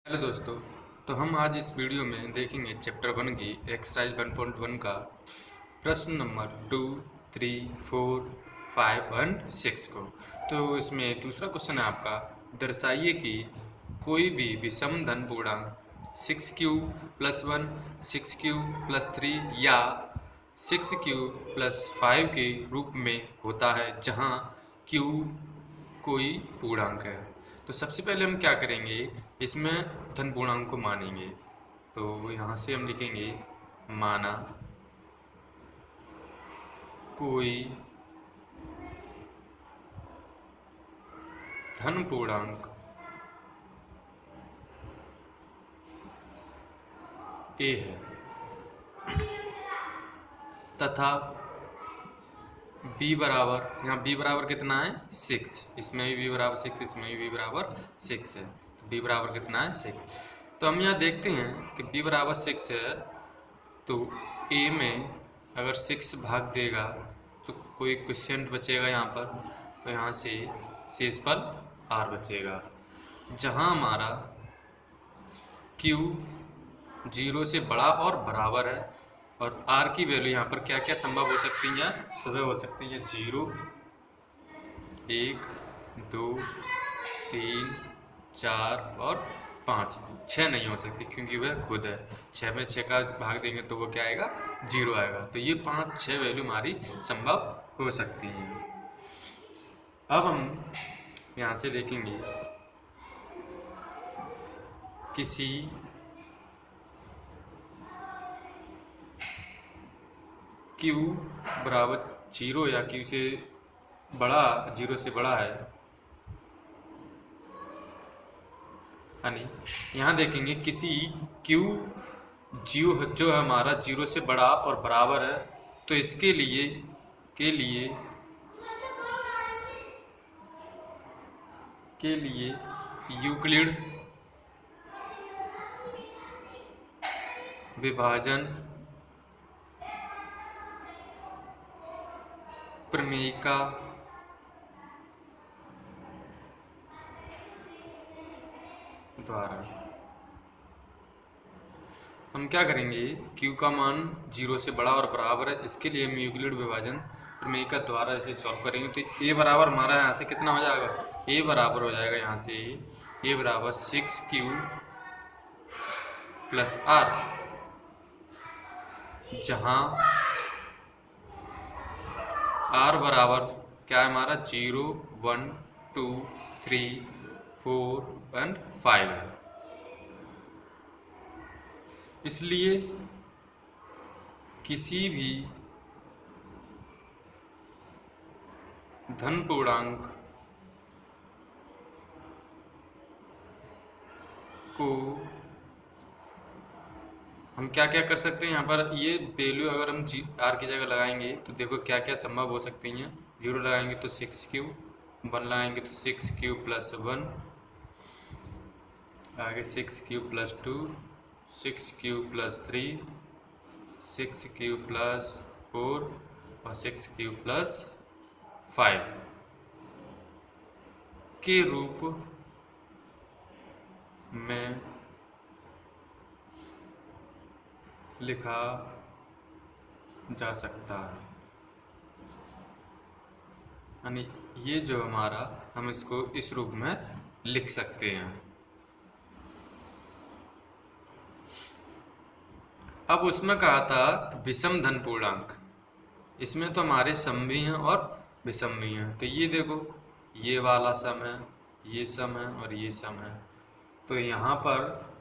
Hello दोस्तों। तो हम आज इस वीडियो में देखेंगे चैप्टर 1 की एक्सरसाइज 1.1 का प्रश्न नंबर 2, 3, 4, 5 एंड 6 को। तो इसमें दूसरा क्वेश्चन है आपका, दर्शाइए कि कोई भी विषम धन पूर्णांक 6q प्लस 1, 6q प्लस 3 या 6q प्लस 5 के रूप में होता है जहाँ q कोई पूर्णांक है। तो सबसे पहले हम क्या करेंगे, इसमें धन पूर्णांक को मानेंगे। तो यहाँ से हम लिखेंगे माना कोई धन पूर्णांक a है तथा b बराबर, यहाँ b बराबर कितना है 6, इसमें भी b बराबर 6, इसमें भी b बराबर 6 है। तो b बराबर कितना है 6। तो हम यहाँ देखते हैं कि b बराबर 6 है, तो a में अगर 6 भाग देगा तो कोई क्वोशिएंट बचेगा यहाँ पर, तो यहाँ से शेष पर r बचेगा, जहाँ हमारा q 0 से बड़ा और बराबर है। और r की वैल्यू यहाँ पर क्या क्या संभव हो सकती है, तो वह हो सकती है 0, 1, 2, 3, 4 और 5। 6 नहीं हो सकती क्योंकि वह खुद है। 6 में 6 का भाग देंगे तो वो क्या आएगा, 0 आएगा। तो ये 5, 6 वैल्यू हमारी संभव हो सकती हैं। अब हम यहाँ से देखेंगे किसी q बराबर 0 या q से बड़ा, 0 से बड़ा है, यानी यहाँ देखेंगे किसी q जो है हमारा 0 से बड़ा और बराबर है, तो इसके लिए के लिए यूक्लिड विभाजन प्रमेय का द्वारा हम क्या करेंगे, q का मान 0 से बड़ा और बराबर है, इसके लिए हम यूक्लिड विभाजन प्रमेय का द्वारा इसे सॉल्व करेंगे। तो a बराबर हमारा यहाँ से कितना हो जाएगा, a बराबर हो जाएगा यहाँ से a बराबर 6q प्लस r, जहाँ r बराबर क्या है हमारा 0, 1, 2, 3, 4 एंड 5 है। इसलिए किसी भी धन पूर्णांक को हम क्या क्या कर सकते हैं, यहाँ पर ये वैल्यू अगर हम r की जगह लगाएंगे तो देखो क्या क्या संभव हो सकती हैं। 0 लगाएंगे तो 6q, 1 लगाएंगे तो 6q प्लस 1, आगे 6q plus 2, 6q plus 3, 6q plus 4 और 6q प्लस 5 के रूप में लिखा जा सकता है। यानी ये जो हमारा, हम इसको इस रूप में लिख सकते हैं। अब उसमें कहा था विषम धन पूर्णांक, इसमें तो हमारे सम भी हैं और विषम भी हैं। तो ये देखो, ये वाला सम है, ये सम है और ये सम है। तो यहाँ पर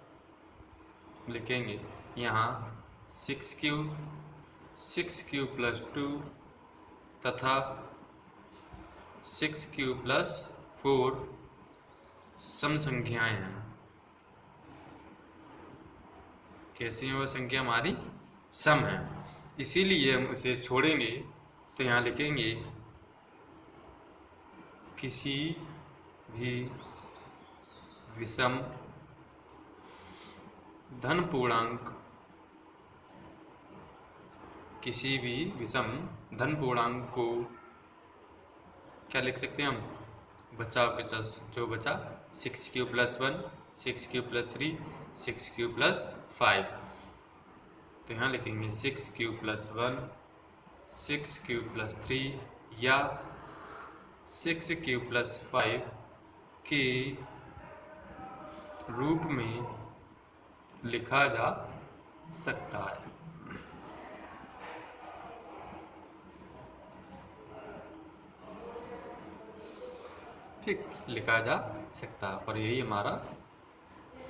लिखेंगे, यहाँ 6q प्लस 2 तथा 6q प्लस 4 सम संख्याएं हैं। कैसी है वह संख्या, हमारी सम है, इसीलिए हम उसे छोड़ेंगे। तो यहाँ लिखेंगे किसी भी विषम धन पूर्णांक, किसी भी विषम धन पूर्णांक को क्या लिख सकते हैं हम, बचाव के जो बचा 6q plus 1, 6 cube plus 3, 6 cube plus 5। तो यहाँ लिखेंगे 6 क्यूब प्लस 1, 6 क्यूब प्लस 3 या 6 क्यूब प्लस 5 के रूप में लिखा जा सकता है। ठीक, लिखा जा सकता है और यही हमारा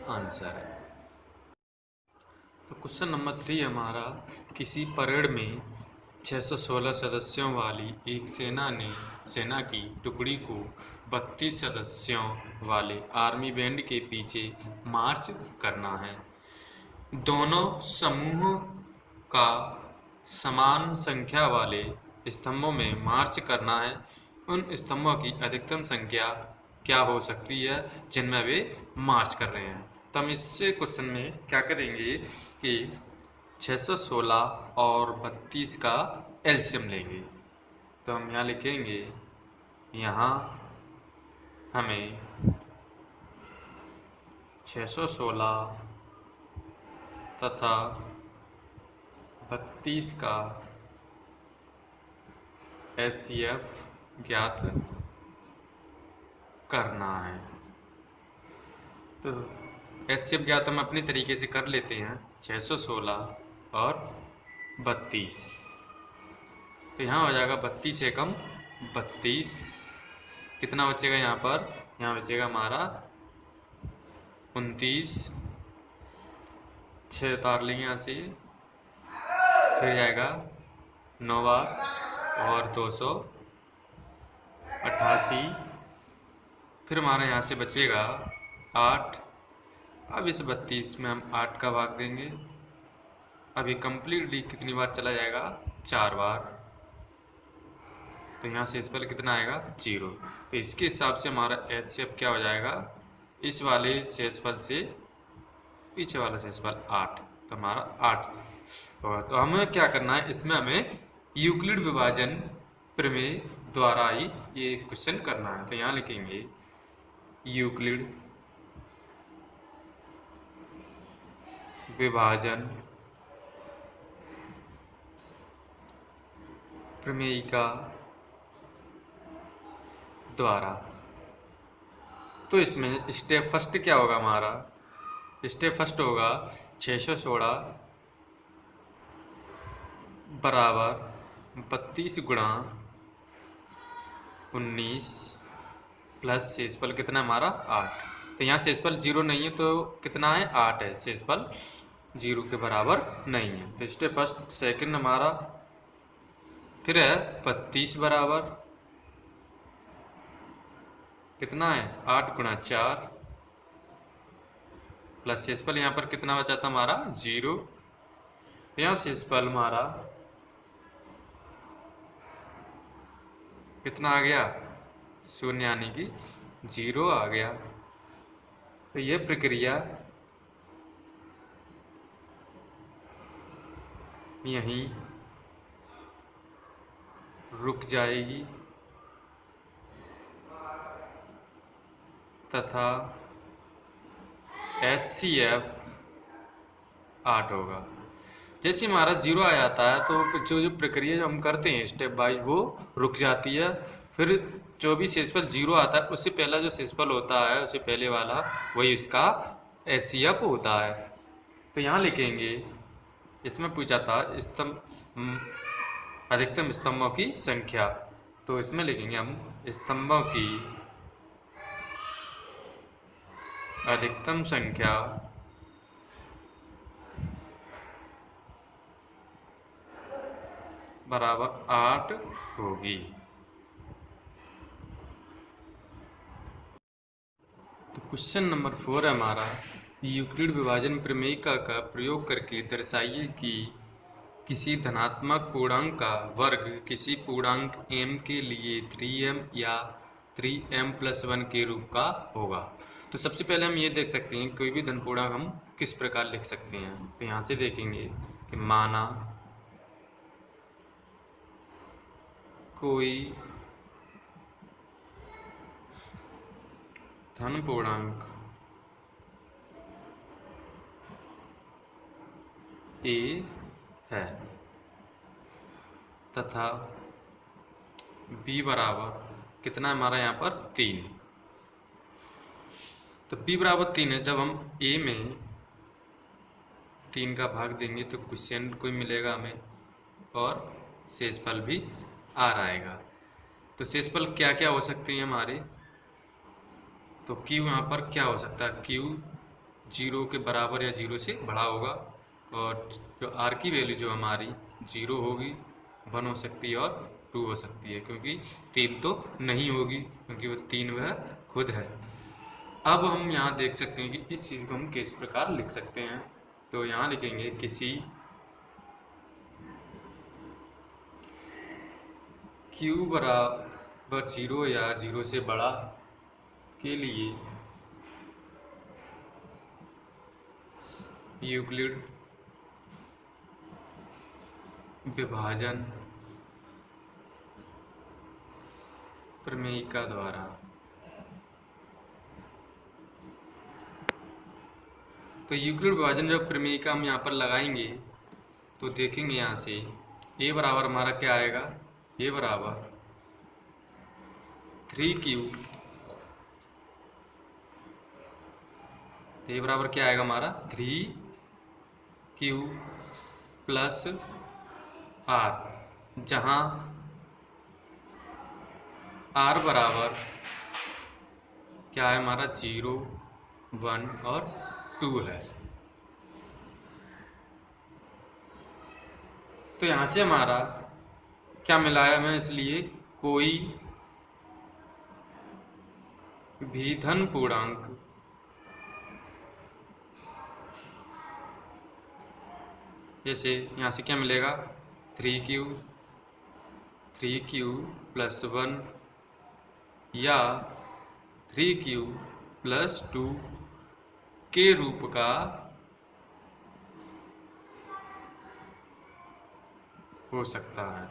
आंसर है। तो क्वेश्चन नंबर 3 हमारा, किसी परेड में 616 सदस्यों वाली एक सेना की टुकड़ी को 32 सदस्यों वाले आर्मी बैंड के पीछे मार्च करना है। दोनों समूहों का समान संख्या वाले स्तंभों में मार्च करना है। उन स्तंभों की अधिकतम संख्या क्या हो सकती है जिनमें वे मार्च कर रहे हैं। तो हम इससे क्वेश्चन में क्या करेंगे कि 616 और 32 का एलसीएम लेंगे। तो हम यहाँ लिखेंगे, यहाँ हमें 616 तथा 32 का एचसीएफ ज्ञात करना है। तो एचसीएफ ज्ञात हम अपनी तरीके से कर लेते हैं, 616 और 32। तो यहाँ हो जाएगा 32 एकम 32, कितना बचेगा यहाँ पर, यहाँ बचेगा हमारा 29, 6 उतार लेंगे यहाँ से, फिर जाएगा 9 बार और 288, फिर हमारा यहाँ से बचेगा 8। अब इस 32 में हम 8 का भाग देंगे। अब ये कंप्लीटली कितनी बार चला जाएगा, 4 बार। तो यहाँ शेषफल कितना आएगा, 0। तो इसके हिसाब से हमारा एचसीएफ क्या हो जाएगा, इस वाले शेषफल से पीछे वाला शेषफल 8, तो हमारा 8 होगा। तो हमें क्या करना है, इसमें हमें यूक्लिड विभाजन प्रमेय द्वारा ही ये क्वेश्चन करना है। तो यहाँ लिखेंगे यूक्लिड विभाजन प्रमेयिका द्वारा। तो इसमें स्टेप फर्स्ट क्या होगा हमारा, स्टेप फर्स्ट होगा 616 बराबर 32 गुणा 19 प्लस शेषफल कितना हमारा 8। तो यहाँ शेषफल 0 नहीं है, तो कितना है, 8 है, शेषफल 0 के बराबर नहीं है। तो स्टेप फर्स्ट सेकंड हमारा फिर है 32 बराबर कितना है, 8 गुणा 4 प्लस शेषफल यहाँ पर कितना बचा था हमारा, 0। यहाँ शेषफल हमारा कितना आ गया, 0 यानी कि 0 आ गया। तो यह प्रक्रिया यहीं रुक जाएगी तथा HCF 8 होगा। जैसे हमारा 0 आ जाता है तो जो प्रक्रिया जो हम करते हैं स्टेप वाइज वो रुक जाती है। फिर जो भी शेषफल 0 आता है उससे पहला जो शेषफल होता है, उससे पहले वाला, वही इसका HCF होता है। तो यहाँ लिखेंगे, इसमें पूछा था अधिकतम स्तंभों की संख्या, तो इसमें लिखेंगे हम स्तंभों की अधिकतम संख्या बराबर 8 होगी। तो क्वेश्चन नंबर 4 है हमारा, यूक्लिड विभाजन प्रमेयिका का प्रयोग करके दर्शाइए कि किसी धनात्मक पूर्णांक का वर्ग किसी पूर्णांक m के लिए 3m या 3m+1 के रूप का होगा। तो सबसे पहले हम ये देख सकते हैं कोई भी धन पूर्णांक हम किस प्रकार लिख सकते हैं। तो यहाँ से देखेंगे कि माना कोई धन पूर्णांक ए है तथा b बराबर कितना है हमारा यहाँ पर 3। तो b बराबर 3 है। जब हम a में 3 का भाग देंगे तो क्वेश्चन कोई मिलेगा हमें और शेषफल भी आ आएगा। तो शेषफल क्या क्या हो सकते हैं हमारे, तो q यहाँ पर क्या हो सकता है, q 0 के बराबर या 0 से बड़ा होगा और जो r की वैल्यू जो हमारी 0 होगी, 1 हो सकती है और 2 हो सकती है, क्योंकि 3 तो नहीं होगी क्योंकि वो 3 वह खुद है। अब हम यहाँ देख सकते हैं कि इस चीज़ को हम किस प्रकार लिख सकते हैं। तो यहाँ लिखेंगे किसी q बराबर 0 या 0 से बड़ा के लिए यूक्लिड विभाजन प्रमेयिका द्वारा तो यूक्लिड विभाजन जब प्रमेयिका हम यहाँ पर लगाएंगे तो देखेंगे यहाँ से a बराबर हमारा क्या आएगा, a बराबर 3q, a बराबर क्या आएगा हमारा 3q प्लस r, जहां r बराबर क्या है हमारा 0, 1 और 2 है। तो यहां से हमारा क्या मिला है हमें, इसलिए कोई भी धन पूर्णांक जैसे यहाँ से क्या मिलेगा 3q प्लस 1 या 3q प्लस 2 के रूप का हो सकता है।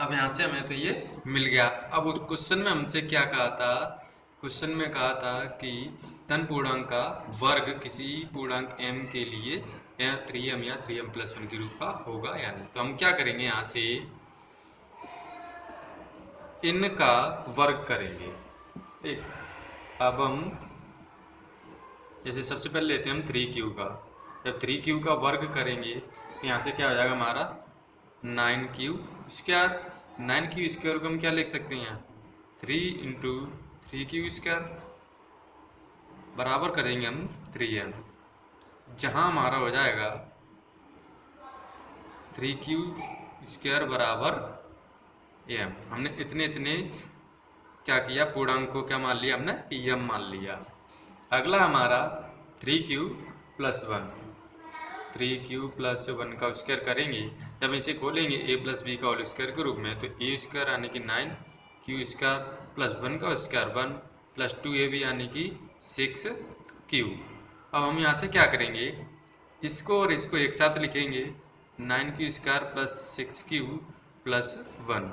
अब यहाँ से हमें तो ये मिल गया। अब उस क्वेश्चन में हमसे क्या कहा था, क्वेश्चन में कहा था कि धन पूर्णांक का वर्ग किसी पूर्णांक m के लिए या 3m या 3m प्लस 1 के रूप का होगा या नहीं। तो हम क्या करेंगे, यहाँ से इनका वर्ग करेंगे। ठीक, अब हम जैसे सबसे पहले लेते हैं हम 3q का। जब 3q का वर्ग करेंगे तो यहाँ से क्या हो जाएगा हमारा 9q स्क्वायर। 9q स्क्वायर को हम क्या लिख सकते हैं, 3 इंटू 3q स्क्वायर बराबर करेंगे हम 3m, जहां हमारा हो जाएगा 3q स्क्वायर बराबर m। हमने इतने इतने क्या किया, पूर्णांक को क्या मान लिया हमने, m मान लिया। अगला हमारा 3q प्लस 1, 3q प्लस 1 का स्क्वायर करेंगे। जब इसे खोलेंगे a प्लस बी का होल स्क्वायर के रूप में, तो a स्क्वायर यानी कि 9q स्क्वायर प्लस 1 का स्क्वायर 1 प्लस 2ab यानी कि 6q। अब हम यहाँ से क्या करेंगे, इसको और इसको एक साथ लिखेंगे 9q square plus 6q plus 1।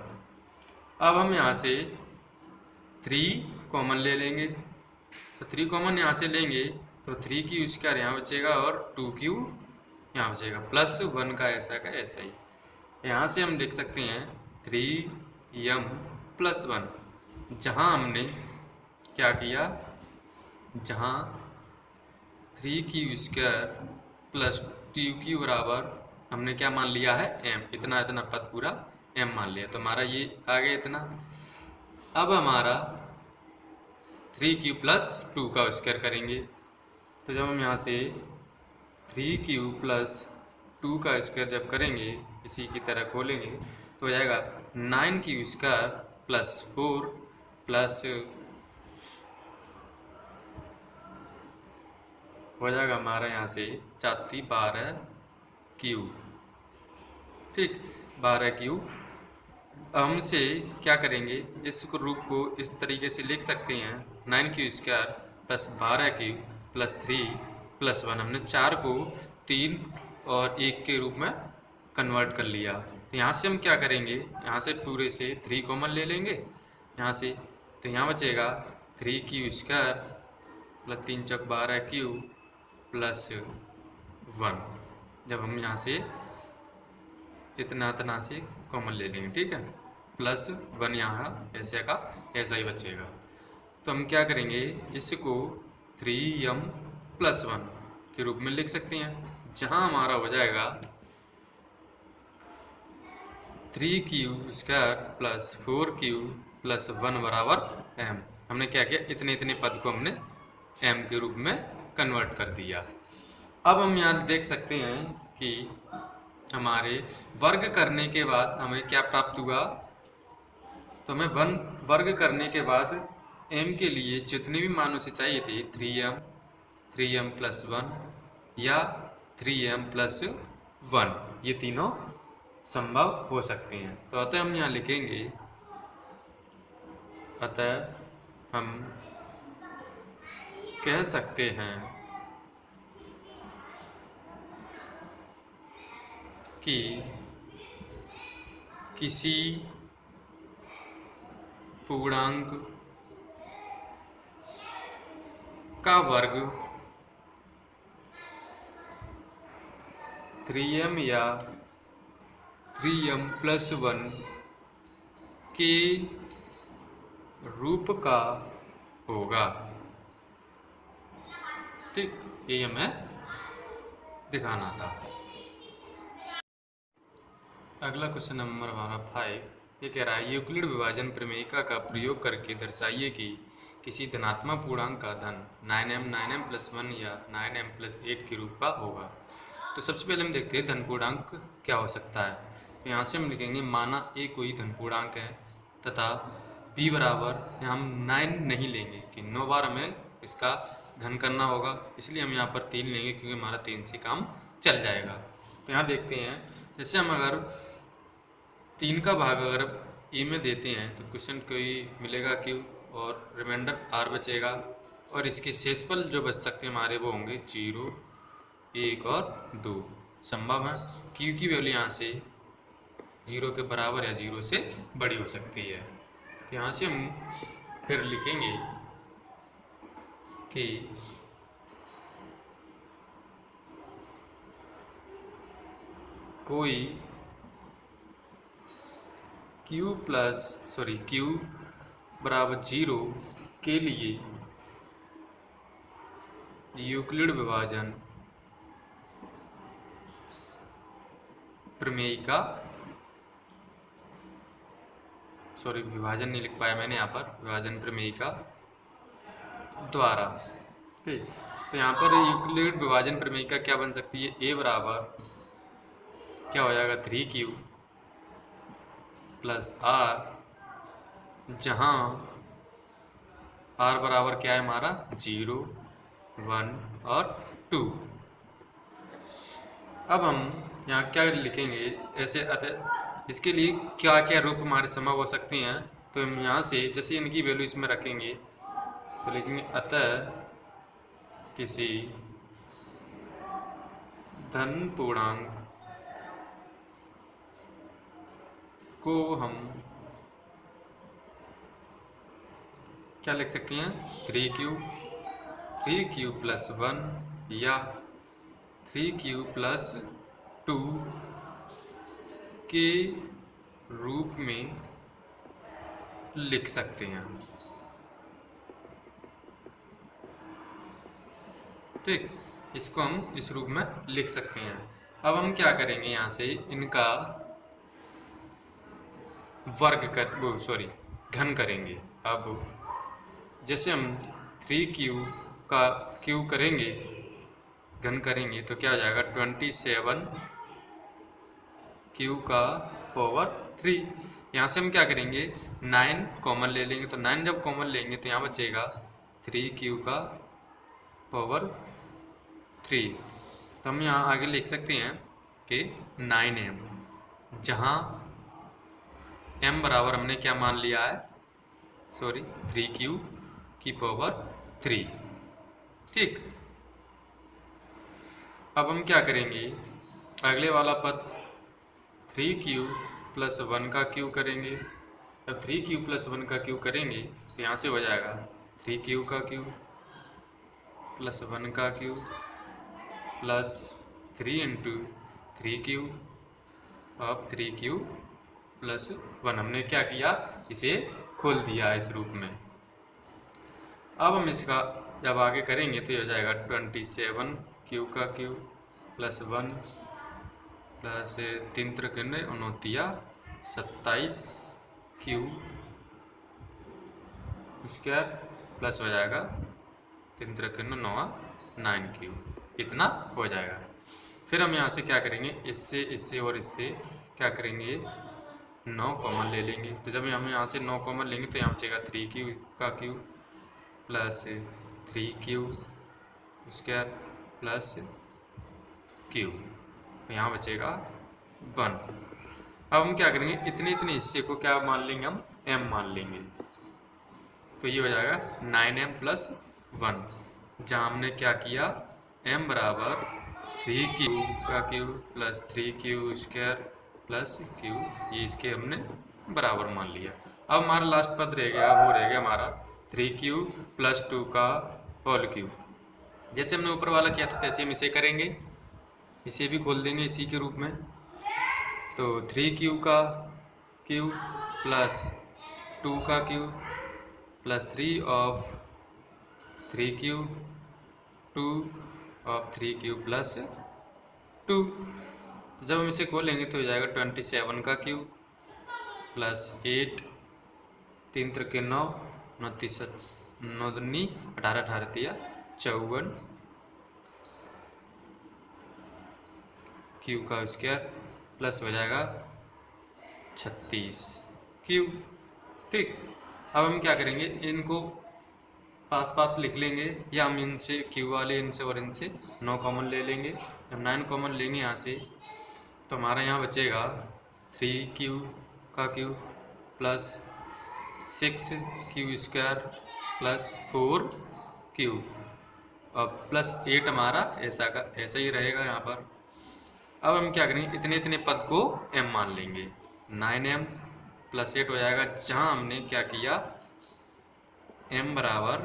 अब हम यहाँ से 3 कॉमन ले लेंगे, तो 3 कॉमन यहाँ से लेंगे तो 3q स्क्वायर यहाँ बचेगा और 2q यहाँ बचेगा, प्लस 1 का ऐसा ही। यहाँ से हम लिख सकते हैं 3m प्लस 1, जहाँ हमने क्या किया, जहाँ 3q स्क्वायर प्लस 2q बराबर हमने क्या मान लिया है m, इतना इतना पद पूरा m मान लिया, तो हमारा ये आ गया इतना। अब हमारा 3q प्लस 2 का स्क्वायर करेंगे, तो जब हम यहाँ से 3q प्लस 2 का स्क्वायर जब करेंगे, इसी की तरह खोलेंगे तो हो जाएगा 9q स्क्वायर प्लस 4 प्लस हो जाएगा हमारा यहाँ से 4 12q। ठीक, 12q। हमसे क्या करेंगे, इस रूप को इस तरीके से लिख सकते हैं 9q square plus 12q plus 3 plus 1। हमने 4 को 3 और 1 के रूप में कन्वर्ट कर लिया। तो यहाँ से हम क्या करेंगे, यहाँ से पूरे से 3 कॉमन ले लेंगे यहाँ से, तो यहाँ बचेगा 3q स्क्वायर प्लस 3 चौक 12 क्यू प्लस 1। जब हम यहाँ से इतना से कॉमन ले लेंगे, ठीक है, प्लस 1 यहाँ ऐसे का ऐसा ही बचेगा। तो हम क्या करेंगे, इसको 3m प्लस 1 के रूप में लिख सकते हैं, जहाँ हमारा हो जाएगा 3q square plus 4q plus 1 बराबर m। हमने क्या किया, इतने पद को हमने m के रूप में कन्वर्ट कर दिया। अब हम यहाँ देख सकते हैं कि हमारे वर्ग करने के बाद हमें क्या प्राप्त हुआ। तो हमें वर्ग करने के बाद m के लिए जितने भी मान उसे चाहिए थे 3m प्लस 1 या 3m प्लस 1, ये तीनों संभव हो सकते हैं। तो अतः हम यहाँ लिखेंगे, अतः हम कह सकते हैं कि किसी पूर्णांक का वर्ग 3m या 3m प्लस 1 के रूप का होगा। ठीक, ये हमें दिखाना था। अगला क्वेश्चन नंबर हमारा 5, ये कह रहा है यूक्लिड विभाजन प्रमेयिका का प्रयोग करके दर्शाइए कि किसी धनात्मक पूर्णांक का धन 9m प्लस 1 या 9m प्लस 8 के रूप का होगा। तो सबसे पहले हम देखते हैं धन पूर्णांक क्या हो सकता है। तो यहाँ से हम लिखेंगे, माना a कोई धन पूर्णांक है तथा b बराबर, यहाँ हम 9 नहीं लेंगे कि 9 बार हमें इसका घन करना होगा, इसलिए हम यहाँ पर 3 लेंगे क्योंकि हमारा 3 से काम चल जाएगा। तो यहाँ देखते हैं, जैसे हम अगर 3 का भाग अगर a में देते हैं तो क्वेश्चन कोई मिलेगा q और रिमाइंडर r बचेगा, और इसके शेषफल जो बच सकते हैं हमारे वो होंगे 0, 1 और 2। संभव है q की वैल्यू यहाँ से 0 के बराबर या 0 से बड़ी हो सकती है। तो यहाँ से हम फिर लिखेंगे कि कोई q बराबर 0 के लिए यूक्लिड विभाजन प्रमेयिका, विभाजन नहीं लिख पाया मैंने यहाँ पर, विभाजन प्रमेयिका द्वारा। ठीक, तो यहाँ पर यूक्लिड विभाजन प्रमेयिका क्या बन सकती है, a बराबर क्या हो जाएगा 3q प्लस r, जहाँ r बराबर क्या है हमारा 0, 1 और 2। अब हम यहाँ क्या लिखेंगे ऐसे, अतः इसके लिए क्या क्या रूप हमारे संभव हो सकते हैं। तो हम यहाँ से जैसे इनकी वैल्यू इसमें रखेंगे तो लिखेंगे, अतः किसी धन पूर्णांक को हम क्या लिख सकते हैं, 3q प्लस 1 या 3q प्लस 2 के रूप में लिख सकते हैं। ठीक, इसको हम इस रूप में लिख सकते हैं। अब हम क्या करेंगे, यहाँ से इनका घन करेंगे। अब जैसे हम 3q का q करेंगे, घन करेंगे तो क्या हो जाएगा 27q का पावर 3। यहाँ से हम क्या करेंगे 9 कॉमन ले लेंगे, तो 9 जब कॉमन लेंगे तो यहाँ बचेगा 3q का पावर 3। तो हम यहाँ आगे लिख सकते हैं कि 9m, जहाँ m बराबर हमने क्या मान लिया है, 3q की पावर 3। ठीक, अब हम क्या करेंगे, अगले वाला पद 3q प्लस 1 का q करेंगे। अब 3q प्लस 1 का q करेंगे तो यहाँ से हो जाएगा 3q का q प्लस 1 का cube plus 3 into 3 cube of 3 cube plus 1। हमने क्या किया, इसे खोल दिया इस रूप में। अब हम इसका जब आगे करेंगे तो ये हो जाएगा 27 क्यूब का क्यूब प्लस 1 प्लस 3 त्रिकोण 27 क्यूब स्क्वायर प्लस हो जाएगा 3 त्रिकोण 9 क्यूब, कितना हो जाएगा। फिर हम यहाँ से क्या करेंगे, इससे और इससे क्या करेंगे, 9 कॉमन ले लेंगे। तो जब हम यहाँ से 9 कॉमन लेंगे तो यहाँ बचेगा 3 क्यूब का cube plus 3 cube square plus cube, तो यहाँ बचेगा 1। अब हम क्या करेंगे, इतने इतने हिस्से को क्या मान लेंगे, हम m मान लेंगे। तो ये हो जाएगा 9m प्लस 1, जहाँ हमने क्या किया, m बराबर 3 क्यूब का cube plus 3 cube square plus cube, ये इसके हमने बराबर मान लिया। अब हमारा लास्ट पद रह गया, वो रह गया हमारा 3 क्यूब प्लस 2 का होल क्यूब। जैसे हमने ऊपर वाला किया था तैसे हम इसे करेंगे, इसे भी खोल देंगे इसी के रूप में। तो 3 क्यूब का क्यूब प्लस 2 का cube plus 3 of 3 cube 2 of 3 cube plus 2। तो जब हम इसे खोलेंगे तो हो जाएगा 27 का क्यूब प्लस 8 3 त्रिके 9 9 दूनी 18 18 तिया 54 क्यूब का स्क्वायर प्लस हो जाएगा 36 क्यूब। ठीक, अब हम क्या करेंगे, इनको पास पास लिख लेंगे, या हम इनसे क्यू वाले इनसे और इनसे 9 कॉमन ले लेंगे। जब 9 कॉमन लेंगे यहाँ से तो हमारा यहाँ बचेगा 3 क्यूब का cube plus 6 cube square plus 4 cube और प्लस 8 हमारा ऐसा ही रहेगा यहाँ पर। अब हम क्या करेंगे, इतने इतने पद को m मान लेंगे। 9m प्लस 8 हो जाएगा, जहां हमने क्या किया, m बराबर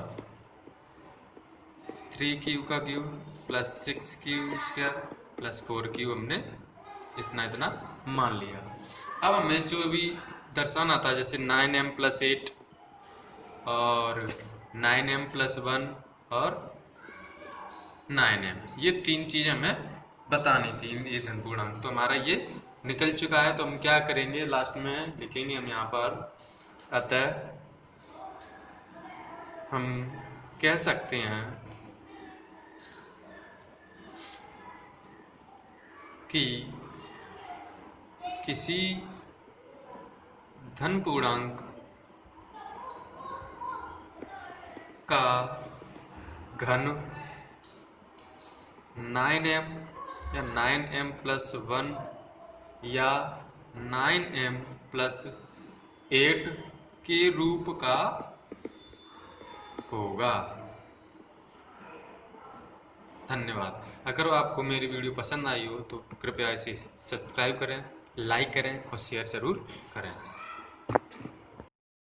3 क्यूब का cube plus 6 cube square plus 4 cube हमने इतना इतना मान लिया। अब हमें जो भी दर्शाना था, जैसे 9m प्लस 8 और 9m प्लस 1 और 9m, ये तीन चीजें हमें बतानी थी, ये धन पूर्णांक। तो हमारा ये निकल चुका है। तो हम क्या करेंगे, लास्ट में लिखेंगे हम यहाँ पर, अतः हम कह सकते हैं कि किसी धन पूर्णांक का घन 9m या 9m प्लस 1 या 9m प्लस 8 के रूप का होगा। धन्यवाद। अगर आपको मेरी वीडियो पसंद आई हो तो कृपया इसे सब्सक्राइब करें, लाइक करें और शेयर जरूर करें।